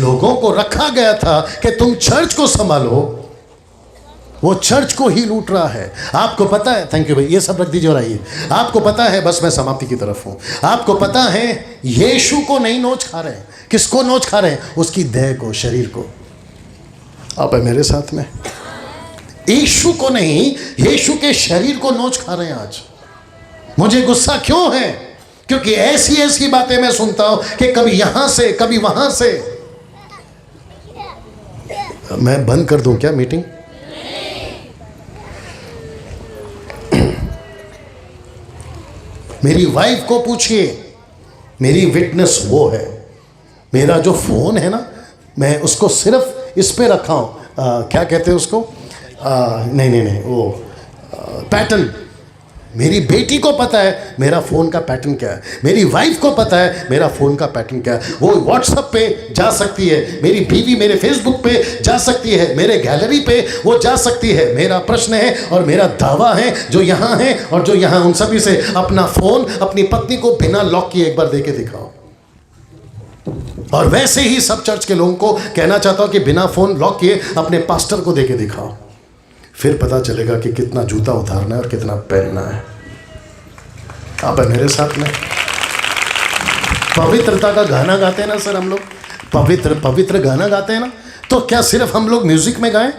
लोगों को रखा गया था कि तुम चर्च को संभालो, वो चर्च को ही लूट रहा है। आपको पता है, थैंक यू भाई, ये सब रख दीजिए और आइए। आपको पता है, बस मैं समाप्ति की तरफ हूं, आपको पता है यीशु को नहीं नोच खा रहे हैं। किसको नोच खा रहे हैं? उसकी देह को, शरीर को। आप है मेरे साथ में? यीशु को नहीं, यीशु के शरीर को नोच खा रहे हैं आज। मुझे गुस्सा क्यों है? क्योंकि ऐसी ऐसी बातें मैं सुनता हूं कि कभी यहां से कभी वहां से। मैं बंद कर दूं क्या मीटिंग? मेरी वाइफ को पूछिए, मेरी विटनेस वो है। मेरा जो फोन है ना, मैं उसको सिर्फ इस पे रखा हूं, क्या कहते हैं उसको, नहीं वो पैटर्न। मेरी बेटी को पता है मेरा फ़ोन का पैटर्न क्या है, मेरी वाइफ को पता है मेरा फ़ोन का पैटर्न क्या है। वो व्हाट्सएप पे जा सकती है, मेरी बीवी मेरे फेसबुक पे जा सकती है, मेरे गैलरी पे वो जा सकती है। मेरा प्रश्न है और मेरा दावा है, जो यहाँ है और जो यहाँ, उन सभी से अपना फ़ोन अपनी पत्नी को बिना लॉक किए एक बार दे के दिखाओ। और वैसे ही सब चर्च के लोगों को कहना चाहता हूँ कि बिना फ़ोन लॉक किए अपने पास्टर को दे के दिखाओ। फिर पता चलेगा कि कितना जूता उतारना है और कितना पहनना है। आप है मेरे साथ में? पवित्रता का गाना गाते हैं ना सर हम लोग, पवित्र पवित्र गाना गाते हैं ना, तो क्या सिर्फ हम लोग म्यूजिक में गाएं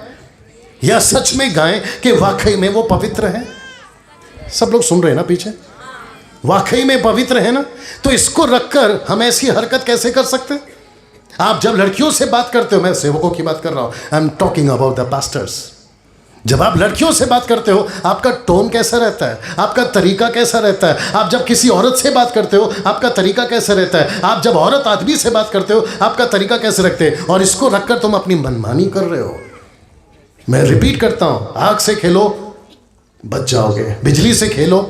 या सच में गाएं कि वाकई में वो पवित्र है? सब लोग सुन रहे हैं ना पीछे? वाकई में पवित्र है ना? तो इसको रखकर हम ऐसी हरकत कैसे कर सकते? आप जब लड़कियों से बात करते हो, मैं सेवकों की बात कर रहा हूं, I am talking about the pastors. जब आप लड़कियों से बात करते हो, आपका टोन कैसा रहता है, आपका तरीका कैसा रहता है? आप जब किसी औरत से बात करते हो, आपका तरीका कैसा रहता है? आप जब औरत आदमी से बात करते हो, आपका तरीका कैसे रखते हैं? और इसको रखकर तुम अपनी मनमानी कर रहे हो। मैं रिपीट करता हूं, आग से खेलो बच जाओगे, बिजली से खेलो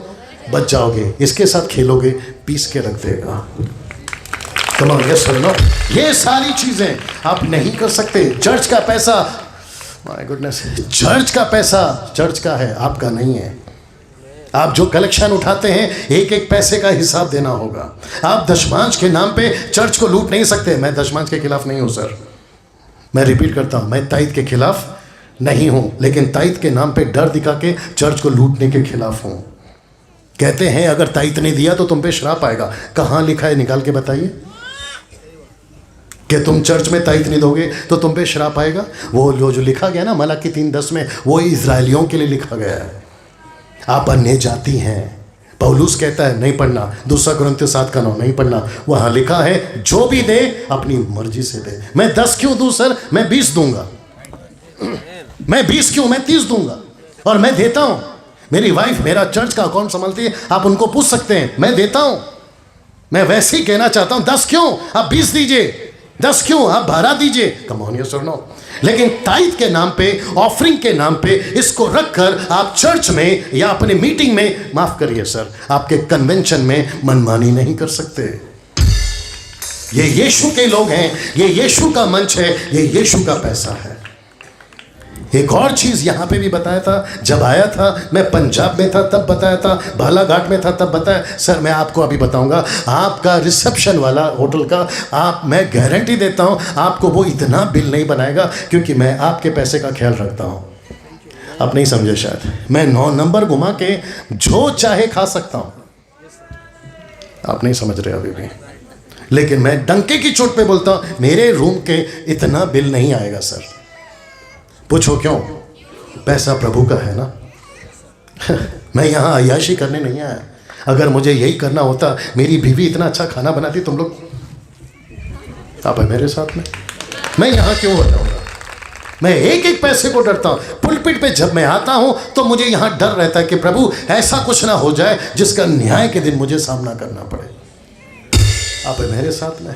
बच जाओगे, इसके साथ खेलोगे पीस के रख देगा। कम ये सुनो, ये सारी चीजें आप नहीं कर सकते। चर्च का पैसा, माय गुडनेस, चर्च का पैसा चर्च का है, आपका नहीं है। आप जो कलेक्शन उठाते हैं, एक एक पैसे का हिसाब देना होगा। आप दशमांश के नाम पे चर्च को लूट नहीं सकते। मैं दशमांश के खिलाफ नहीं हूं सर, मैं रिपीट करता हूं, मैं ताइद के खिलाफ नहीं हूं, लेकिन ताइद के नाम पे डर दिखा के चर्च को लूटने के खिलाफ हूं। कहते हैं अगर ताइद नहीं दिया तो तुम पे श्राप आएगा। कहां लिखा है, निकाल के बताइए कि तुम चर्च में ताइद नहीं दोगे तो तुम पे श्राप आएगा। वो जो लिखा गया ना मलाकी 3:10 में, वो इजरायलियों के लिए लिखा गया है। आप अन्य जाति हैं, पौलुस कहता है नहीं पढ़ना, 2 कुरिन्थियों 7:9 नहीं पढ़ना। वहां लिखा है जो भी दे अपनी मर्जी से दे। मैं 10 क्यों दूं सर? मैं 20 दूंगा। मैं 20 क्यों? मैं 30 दूंगा और मैं देता हूं। मेरी वाइफ मेरा चर्च का अकाउंट संभालती है, आप उनको पूछ सकते हैं, मैं देता हूं। मैं वैसे ही कहना चाहता हूं, 10 क्यों? आप 20 दीजिए। 10 क्यों? आप 12 दीजिए। कम ऑन यस और नो। लेकिन ताइद के नाम पे, ऑफरिंग के नाम पे इसको रखकर आप चर्च में या अपने मीटिंग में, माफ करिए सर, आपके कन्वेंशन में मनमानी नहीं कर सकते। ये यीशु के लोग हैं, ये यीशु का मंच है, ये यीशु का पैसा है। एक और चीज यहां पे भी बताया था, जब आया था मैं पंजाब में था तब बताया था, बालाघाट में था तब बताया। सर मैं आपको अभी बताऊंगा, आपका रिसेप्शन वाला होटल का, मैं गारंटी देता हूं आपको वो इतना बिल नहीं बनाएगा, क्योंकि मैं आपके पैसे का ख्याल रखता हूं। आप नहीं समझे शायद, मैं 9 नंबर घुमा के जो चाहे खा सकता हूं। आप नहीं समझ रहे अभी भी, लेकिन मैं डंके की चोट पे बोलता हूं मेरे रूम के इतना बिल नहीं आएगा सर। पूछो क्यों? पैसा प्रभु का है ना। मैं यहाँ अय्याशी करने नहीं आया। अगर मुझे यही करना होता, मेरी बीवी इतना अच्छा खाना बनाती, तुम लोग, आप है मेरे साथ में? मैं यहाँ क्यों बताऊँगा? मैं एक एक पैसे को डरता हूँ। पुलपिट पे जब मैं आता हूँ तो मुझे यहाँ डर रहता है कि प्रभु ऐसा कुछ ना हो जाए जिसका न्याय के दिन मुझे सामना करना पड़े। आप है मेरे साथ में?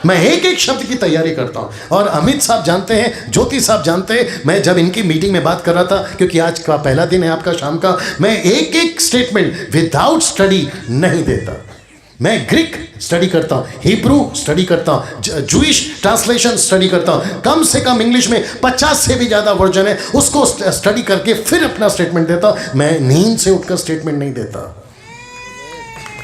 मैं एक एक शब्द की तैयारी करता हूं। और अमित साहब जानते हैं, ज्योति साहब जानते हैं, मैं जब इनकी मीटिंग में बात कर रहा था, क्योंकि आज का पहला दिन है आपका शाम का, मैं एक एक स्टेटमेंट विदाउट स्टडी नहीं देता। मैं ग्रीक स्टडी करता हूं, हिब्रू स्टडी करता हूं, जूइश ट्रांसलेशन स्टडी करता हूं। कम से कम इंग्लिश में 50 से भी ज़्यादा वर्जन है, उसको स्टडी करके फिर अपना स्टेटमेंट देता हूं। मैं नींद से उठकर स्टेटमेंट नहीं देता।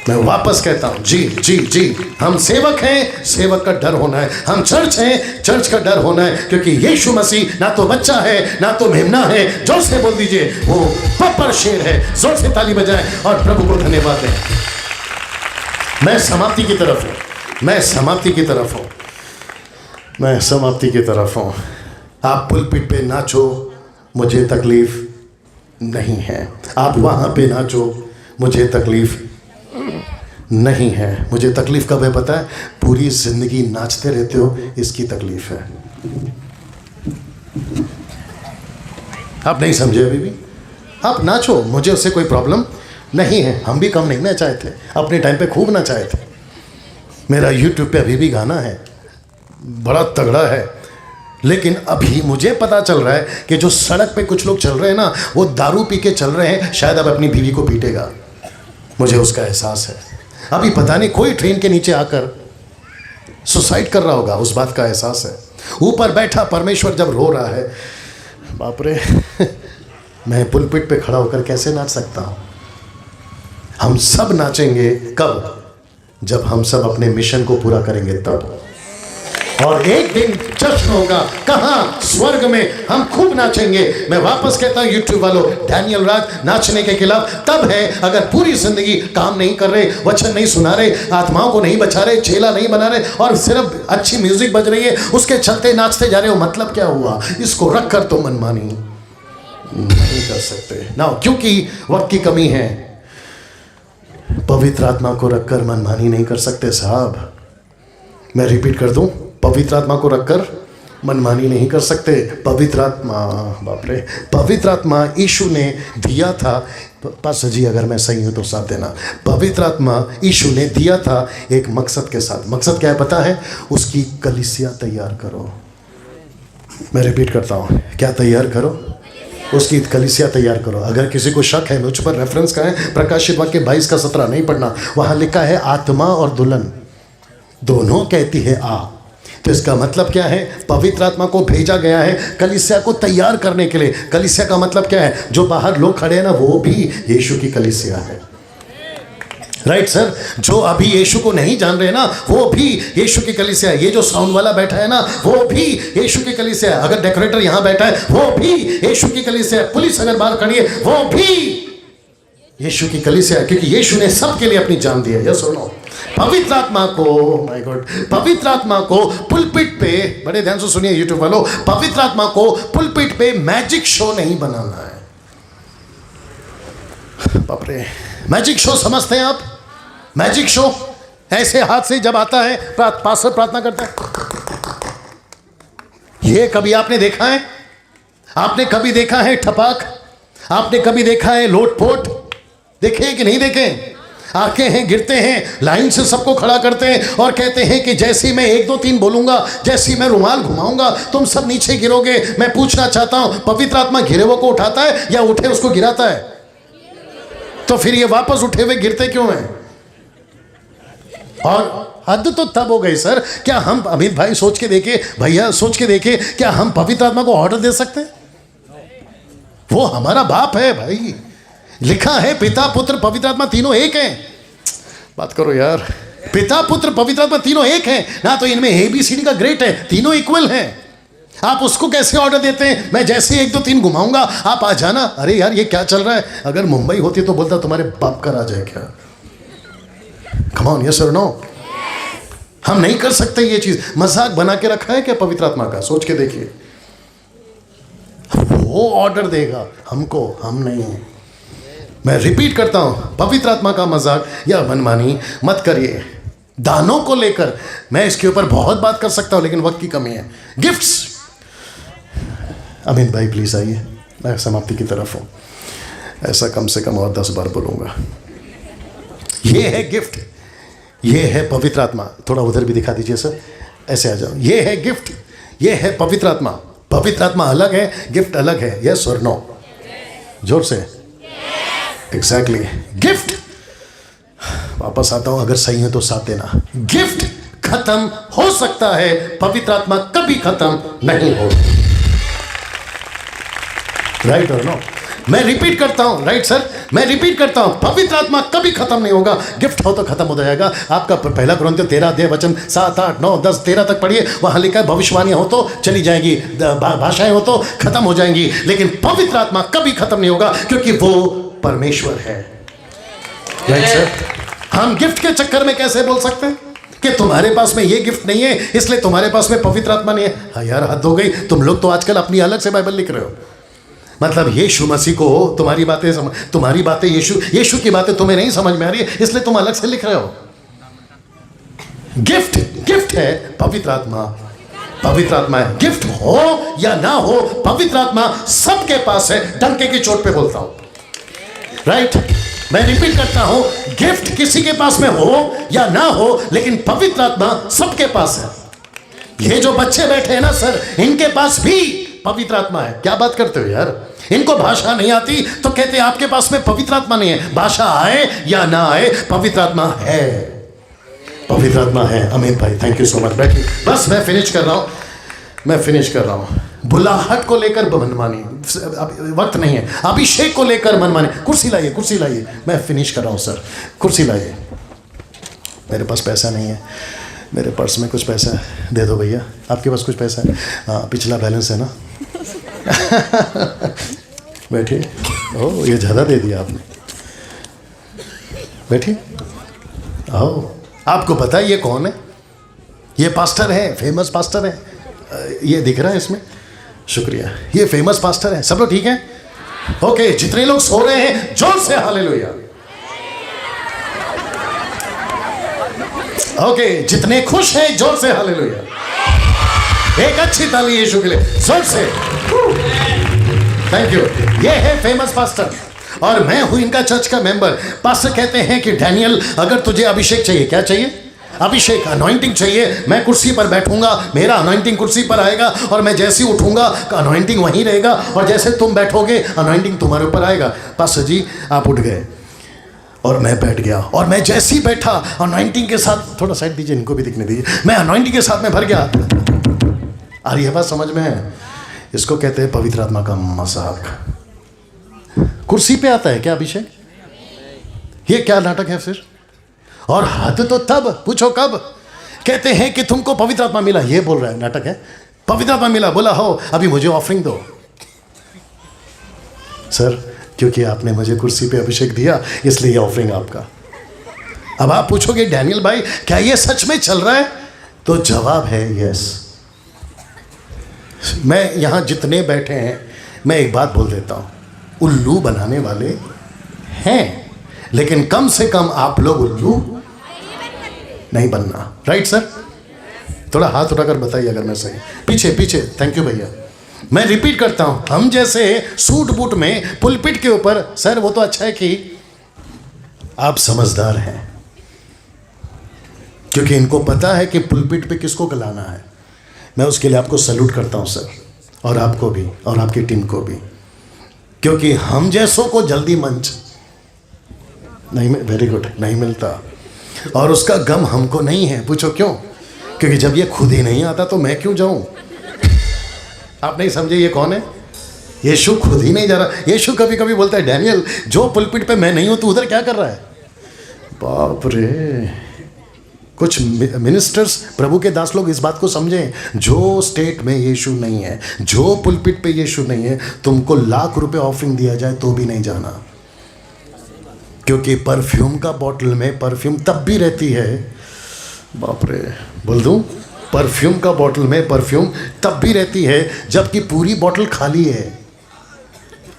मैं वापस कहता हूं, जी जी जी, हम सेवक हैं, सेवक का डर होना है। हम चर्च हैं, चर्च का डर होना है, क्योंकि यीशु मसीह ना तो बच्चा है ना तो मेमना है। जोर से बोल दीजिए, वो पपर शेर है। जोर से ताली बजाएं और प्रभु को धन्यवाद दें। मैं समाप्ति की तरफ हूं, मैं समाप्ति की तरफ हूं, मैं समाप्ति की तरफ हूं। आप पुलपिट पे नाचो, मुझे तकलीफ नहीं है। आप वहां पे नाचो, मुझे तकलीफ नहीं है। मुझे तकलीफ कब है पता है? पूरी जिंदगी नाचते रहते हो, इसकी तकलीफ है। आप नहीं समझे अभी भी? आप नाचो, मुझे उससे कोई प्रॉब्लम नहीं है। हम भी कम नहीं नचाए थे, अपने टाइम पे खूब नचाए थे। मेरा यूट्यूब पे अभी भी गाना है, बड़ा तगड़ा है। लेकिन अभी मुझे पता चल रहा है कि जो सड़क पे कुछ लोग चल रहे हैं ना, वो दारू पी के चल रहे हैं, शायद अब अपनी बीवी को पीटेगा। मुझे उसका एहसास है। अभी पता नहीं कोई ट्रेन के नीचे आकर सुसाइड कर रहा होगा, उस बात का एहसास है। ऊपर बैठा परमेश्वर जब रो रहा है, बाप रे मैं पुलपिट पे खड़ा होकर कैसे नाच सकता हूं? हम सब नाचेंगे कब? जब हम सब अपने मिशन को पूरा करेंगे तब। और एक दिन जश्न होगा, कहाँ? स्वर्ग में। हम खूब नाचेंगे। मैं वापस कहता हूँ यूट्यूब वालों, डैनियल राज नाचने के खिलाफ तब है अगर पूरी जिंदगी काम नहीं कर रहे, वचन नहीं सुना रहे, आत्माओं को नहीं बचा रहे, चेला नहीं बना रहे, और सिर्फ अच्छी म्यूजिक बज रही है, उसके चलते नाचते जा रहे हो। मतलब क्या हुआ? इसको रख कर तो मनमानी नहीं कर सकते ना, क्योंकि वक्त की कमी है। पवित्र आत्मा को रखकर मनमानी नहीं कर सकते साहब। मैं रिपीट कर दूं, पवित्र आत्मा को रखकर मनमानी नहीं कर सकते। पवित्र आत्मा, बाप रे, पवित्र आत्मा यीशु ने दिया था। पास्टर जी अगर मैं सही हूं तो साथ देना। पवित्र आत्मा यीशु ने दिया था एक मकसद के साथ। मकसद क्या है पता है? उसकी कलीसिया तैयार करो। मैं रिपीट करता हूं, क्या तैयार करो? उसकी कलीसिया तैयार करो। अगर किसी को शक है, मुझ पर रेफरेंस का है, प्रकाशित वाक्य 22 का 17 नहीं पढ़ना, वहां लिखा है आत्मा और दुल्हन दोनों कहती है आ। तो इसका मतलब क्या है? पवित्र आत्मा को भेजा गया है कलीसिया को तैयार करने के लिए। कलीसिया का मतलब क्या है? जो बाहर लोग खड़े हैं ना, वो भी यीशु की कलीसिया है। Right sir? जो अभी यीशु को नहीं जान रहे ना, वो भी यीशु की कलीसिया है। ये जो साउंड वाला बैठा है ना, वो भी यीशु की कलीसिया है। अगर डेकोरेटर यहां बैठा है, वो भी यीशु की कलीसिया है। पुलिस अगर बाहर खड़ी है, वो भी यीशु की कलीसिया है, क्योंकि यीशु ने सबके लिए अपनी जान दी है। यस और नो? पवित्र आत्मा को, माय गॉड, पवित्र आत्मा को पुलपिट पे, बड़े ध्यान से सुनिए यूट्यूब वालों, पवित्र आत्मा को पुलपिट पे मैजिक शो नहीं बनाना है। बाप रे, मैजिक शो समझते हैं आप? मैजिक शो ऐसे हाथ से जब आता है, पास्टर प्रार्थना करता है, ये कभी आपने देखा है? आपने कभी देखा है ठपाक? आपने कभी देखा है लोटपोट? देखे कि नहीं देखे? आके हैं, गिरते हैं, लाइन से सबको खड़ा करते हैं और कहते हैं कि जैसे ही मैं 1 2 3 बोलूंगा, जैसे ही मैं रुमाल घुमाऊंगा, तुम सब नीचे गिरोगे। मैं पूछना चाहता हूं, पवित्र आत्मा घिरे हुए को उठाता है या उठे उसको गिराता है? तो फिर ये वापस उठे हुए गिरते क्यों हैं? और हद तो तब हो गई सर। क्या हम, अमित भाई सोच के देखे, भैया सोच के देखे, क्या हम पवित्र आत्मा को ऑर्डर दे सकते हैं? वो हमारा बाप है भाई। लिखा है पिता पुत्र पवित्र आत्मा तीनों एक हैं। बात करो यार, पिता पुत्र पवित्र आत्मा तीनों एक हैं ना। तो इनमें ABCD का ग्रेट है, तीनों इक्वल हैं। आप उसको कैसे ऑर्डर देते हैं? मैं जैसे 1 2 3 घुमाऊंगा, आप आ जाना। अरे यार ये क्या चल रहा है? अगर मुंबई होती तो बोलता तुम्हारे बाप का राज है क्या? कम ऑन, यस और नो? हम नहीं कर सकते ये चीज। मजाक बना के रखा है क्या पवित्र आत्मा का? सोच के देखिए, वो ऑर्डर देगा हमको, हम नहीं। मैं रिपीट करता हूं, पवित्र आत्मा का मजाक या मनमानी मत करिए। दानों को लेकर मैं इसके ऊपर बहुत बात कर सकता हूं, लेकिन वक्त की कमी है। गिफ्ट्स, अमित भाई प्लीज आइए, मैं समाप्ति की तरफ हूं। ऐसा कम से कम और 10 बार बोलूंगा। ये है गिफ्ट, ये है पवित्र आत्मा। थोड़ा उधर भी दिखा दीजिए सर, ऐसे आ जाओ। ये है गिफ्ट, ये है पवित्र आत्मा। पवित्र आत्मा अलग है, गिफ्ट अलग है। यस और नो? जोर से। एग्जैक्टली, गिफ्ट, वापस आता हूं, अगर सही है तो साथ देना। गिफ्ट खत्म हो सकता है, पवित्र आत्मा कभी खत्म नहीं हो। राइट और नो? मैं रिपीट करता हूं, राइट सर, मैं रिपीट करता हूं, पवित्र आत्मा कभी खत्म नहीं होगा। गिफ्ट हो तो खत्म हो जाएगा। आपका पहला कुरिन्थियों 13 अध्याय वचन 7, 8, 9, 10, 13 तक पढ़िए, वहां लिखा है भविष्यवाणियां हो तो चली जाएंगी, भाषाएं हो तो खत्म हो जाएंगी, लेकिन पवित्र आत्मा कभी खत्म नहीं होगा, क्योंकि वो परमेश्वर है। राइट सर, हम गिफ्ट के चक्कर में कैसे बोल सकते हैं कि तुम्हारे पास में ये गिफ्ट नहीं है इसलिए तुम्हारे पास में पवित्र आत्मा नहीं है? हाँ यार, हद हो गई। तुम लोग तो आजकल अपनी अलग से बाइबल लिख रहे हो। मतलब यीशु मसीह को तुम्हारी बातें यीशु की बातें तुम्हें नहीं समझ में आ रही है, इसलिए तुम अलग से लिख रहे हो। गिफ्ट है पवित्र आत्मा है। गिफ्ट हो या ना हो, पवित्र आत्मा सबके पास है। डंके की चोट पे बोलता हूं, राइट। मैं रिपीट करता हूं, गिफ्ट किसी के पास में हो या ना हो, लेकिन पवित्र आत्मा सबके पास है। ये जो बच्चे बैठे हैं ना सर, इनके पास भी पवित्र आत्मा है। क्या बात करते हो यार? इनको भाषा नहीं आती तो कहते हैं आपके पास में पवित्र आत्मा नहीं है। भाषा आए या ना आए, पवित्र आत्मा है, पवित्र आत्मा है। अमित भाई थैंक यू सो मच। बैठिए, बस मैं फिनिश कर रहा हूं। बुलाहट को लेकर मनमानी, वक्त नहीं है। अभिषेक को लेकर मनमानी। कुर्सी लाइए, मैं फिनिश कर रहा हूं सर। कुर्सी लाइए। मेरे पास पैसा नहीं है, मेरे पर्स में कुछ पैसा है, दे दो भैया। आपके पास कुछ पैसा है? हाँ, पिछला बैलेंस है ना। बैठिए। ओह, ये ज़्यादा दे दिया आपने। बैठिए। आओ, आपको पता है ये कौन है? ये पास्टर है, फेमस पास्टर है। ये दिख रहा है इसमें? शुक्रिया। ये फेमस पास्टर है। सब लोग ठीक हैं? ओके, जितने लोग सो रहे हैं जोर से हालेलुया। ओके, जितने खुश हैं जोर से हालेलुया। एक अच्छी ताली यीशु के लिए, जोर से। Thank you. ये है फेमस पास्टर और मैं हूं इनका चर्च का मेंबर। पास्टर कहते हैं कि डैनियल, अगर तुझे अभिषेक चाहिए, क्या चाहिए? अभिषेक, अनॉइंटिंग चाहिए। मैं कुर्सी पर बैठूंगा, मेरा अनॉइंटिंग कुर्सी पर आएगा और मैं जैसे ही उठूंगा अनॉइंटिंग वहीं रहेगा, और जैसे तुम बैठोगे अनॉइंटिंग तुम्हारे ऊपर आएगा। पास्टर जी आप उठ गए और मैं बैठ गया, और मैं जैसे ही बैठा अनॉइंटिंग के साथ, थोड़ा साइड दीजिए, इनको भी दिखने दीजिए, मैं अनॉइंटिंग के साथ में भर गया। अरे ये बात समझ में है? इसको कहते हैं पवित्र आत्मा का मजाक। कुर्सी पे आता है क्या अभिषेक? ये क्या नाटक है फिर? और हद तो तब, पूछो कब? कहते हैं कि तुमको पवित्र आत्मा मिला, ये बोल रहा है, नाटक है। पवित्र आत्मा मिला, बोला हो अभी मुझे ऑफरिंग दो। सर क्योंकि आपने मुझे कुर्सी पे अभिषेक दिया इसलिए ये ऑफरिंग आपका। अब आप पूछोगे डैनियल भाई क्या ये सच में चल रहा है? तो जवाब है यस। मैं यहां जितने बैठे हैं, मैं एक बात बोल देता हूं, उल्लू बनाने वाले हैं, लेकिन कम से कम आप लोग उल्लू नहीं बनना। Right sir? थोड़ा हाथ उठाकर बताइए अगर मैं सही। पीछे। थैंक यू भैया। मैं रिपीट करता हूं, हम जैसे सूट बूट में पुलपिट के ऊपर, सर वो तो अच्छा है कि आप समझदार हैं, क्योंकि इनको पता है कि पुलपिट पे किसको गलाना है। मैं उसके लिए आपको सैल्यूट करता हूं सर, और आपको भी और आपकी टीम को भी, क्योंकि हम जैसों को जल्दी मंच नहीं, वेरी गुड, नहीं मिलता, और उसका गम हमको नहीं है। पूछो क्यों? क्योंकि जब ये खुद ही नहीं आता तो मैं क्यों जाऊं? आप नहीं समझे ये कौन है? यीशु खुद ही नहीं जा रहा। यीशु कभी कभी बोलता है डैनियल जो पुलपिट पे मैं नहीं हूं तू उधर क्या कर रहा है? बाप रे। कुछ मिनिस्टर्स, प्रभु के दास लोग इस बात को समझें, जो स्टेट में यीशु नहीं है, जो पुलपिट पे यीशु नहीं है, तुमको लाख रुपए ऑफरिंग दिया जाए तो भी नहीं जाना, क्योंकि परफ्यूम का बॉटल में परफ्यूम तब भी रहती है, बाप रे बोल दूं, परफ्यूम का बॉटल में परफ्यूम तब भी रहती है जबकि पूरी बॉटल खाली है,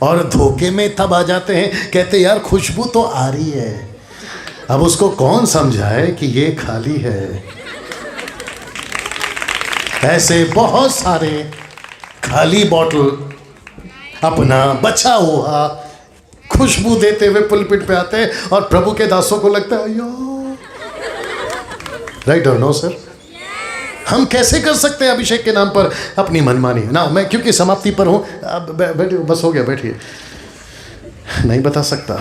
और धोखे में तब आ जाते हैं, कहते यार खुशबू तो आ रही है। अब उसको कौन समझाए कि ये खाली है? ऐसे बहुत सारे खाली बॉटल अपना बचा हुआ खुशबू देते हुए पुलपिट पे आते हैं, और प्रभु के दासों को लगता है यार। राइट और नो सर? हम कैसे कर सकते हैं अभिषेक के नाम पर अपनी मनमानी ना? मैं क्योंकि समाप्ति पर हूं, अब बैठिए, बस हो गया, बैठिए। नहीं बता सकता,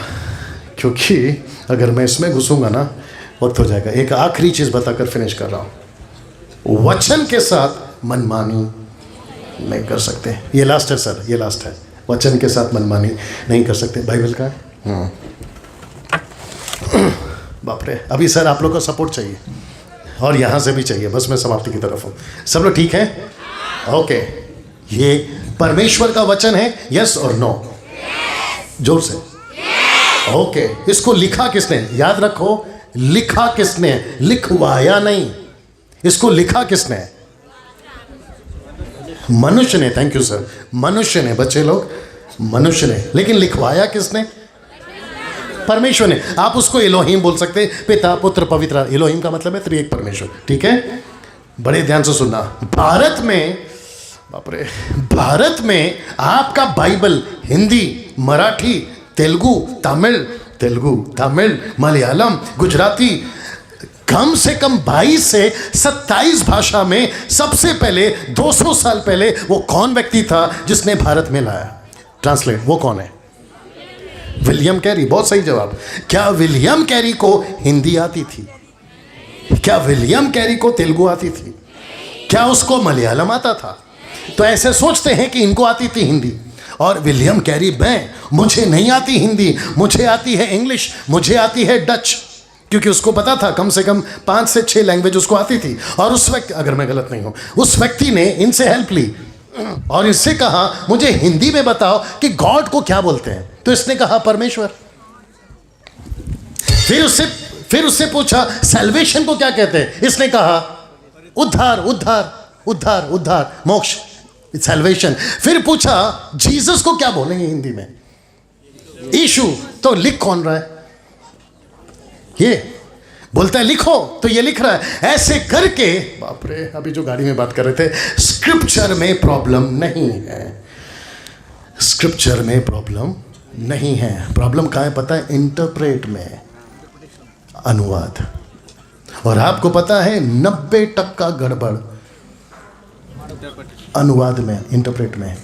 क्योंकि अगर मैं इसमें घुसूंगा ना वक्त हो जाएगा। एक आखिरी चीज बताकर फिनिश कर रहा हूं, वचन के साथ मनमानी नहीं कर सकते। ये लास्ट है सर, ये लास्ट है। वचन के साथ मनमानी नहीं कर सकते। बाइबल का बाप रे, अभी सर आप लोग का सपोर्ट चाहिए और यहाँ से भी चाहिए। बस मैं समाप्ति की तरफ हूँ। सब लोग ठीक है? ओके, ये परमेश्वर का वचन है, यस और नो? जोर से। ओके, इसको लिखा किसने? याद रखो, लिखा किसने? लिखवाया नहीं। इसको लिखा किसने? मनुष्य ने। Thank you sir. मनुष्य ने, बच्चे लोग, मनुष्य ने। लेकिन लिखवाया किसने? परमेश्वर ने। आप उसको एलोहिम बोल सकते हैं, पिता पुत्र पवित्र। एलोहिम का मतलब है त्रिएक परमेश्वर। ठीक है, बड़े ध्यान से सुनना। भारत में, बाप रे, भारत में आपका बाइबल हिंदी, मराठी, तेलुगु, तमिल, मलयालम, गुजराती, कम से कम 22 से 27 भाषा में सबसे पहले 200 साल पहले वो कौन व्यक्ति था जिसने भारत में लाया? ट्रांसलेट, वो कौन है? William Carey. बहुत सही जवाब। क्या विलियम कैरी को हिंदी आती थी? क्या विलियम कैरी को तेलुगु आती थी? क्या उसको मलयालम आता था? तो ऐसे सोचते हैं कि इनको आती थी हिंदी, और विलियम कैरी, मुझे नहीं आती हिंदी, मुझे आती है इंग्लिश, मुझे आती है डच, क्योंकि उसको पता था कम से कम 5 से 6 लैंग्वेज उसको आती थी। और उस व्यक्ति, अगर मैं गलत नहीं हूं, उस व्यक्ति ने इनसे हेल्प ली और इससे कहा मुझे हिंदी में बताओ कि गॉड को क्या बोलते हैं। तो इसने कहा परमेश्वर। फिर उससे पूछा सैल्वेशन को क्या कहते हैं। इसने कहा उद्धार, मोक्ष, सैल्वेशन। फिर पूछा जीसस को क्या बोलेंगे हिंदी में? यीशु। तो लिख कौन रहा है? ये बोलता है लिखो, तो ये लिख रहा है। ऐसे करके, बाप रे, अभी जो गाड़ी में बात कर रहे थे, स्क्रिप्चर में प्रॉब्लम नहीं है। स्क्रिप्चर में प्रॉब्लम नहीं है। प्रॉब्लम कहाँ है पता है? इंटरप्रेट में, अनुवाद। और आपको पता है 90% गड़बड़ अनुवाद में, इंटरप्रेट में।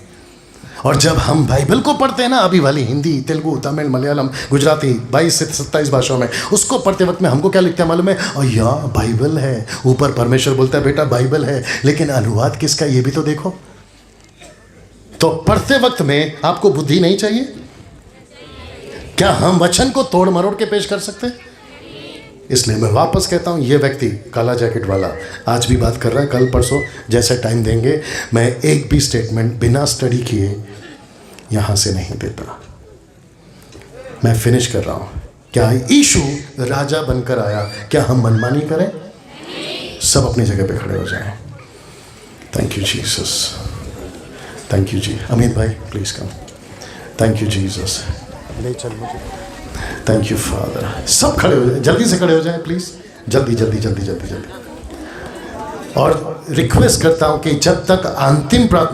और जब हम बाइबल को पढ़ते हैं ना, अभी वाली हिंदी, तेलुगु, तमिल, मलयालम, गुजराती, 22 से 27 भाषाओं में, उसको पढ़ते वक्त में हमको क्या लिखते हैं मालूम है? और या बाइबल है, ऊपर परमेश्वर बोलता है बेटा बाइबल है, लेकिन अनुवाद किसका ये भी तो देखो। तो पढ़ते वक्त में आपको बुद्धि नहीं चाहिए? क्या हम वचन को तोड़ मरोड़ के पेश कर सकते हैं? इसलिए मैं वापस कहता हूँ, ये व्यक्ति काला जैकेट वाला आज भी बात कर रहा है, कल परसों जैसे टाइम देंगे, मैं एक भी स्टेटमेंट बिना स्टडी किए यहाँ से नहीं देता। मैं फिनिश कर रहा हूँ। क्या यीशु राजा बनकर आया? क्या हम मनमानी करें? सब अपनी जगह पे खड़े हो जाएं। Thank you Jesus, thank you ji. Amit भाई please come. Thank you Jesus. ले चल मुझे। Thank you father. सब खड़े हो जाए, जल्दी से खड़े हो जाए प्लीज़, जल्दी। और रिक्वेस्ट करता हूँ कि जब तक अंतिम प्रार्थना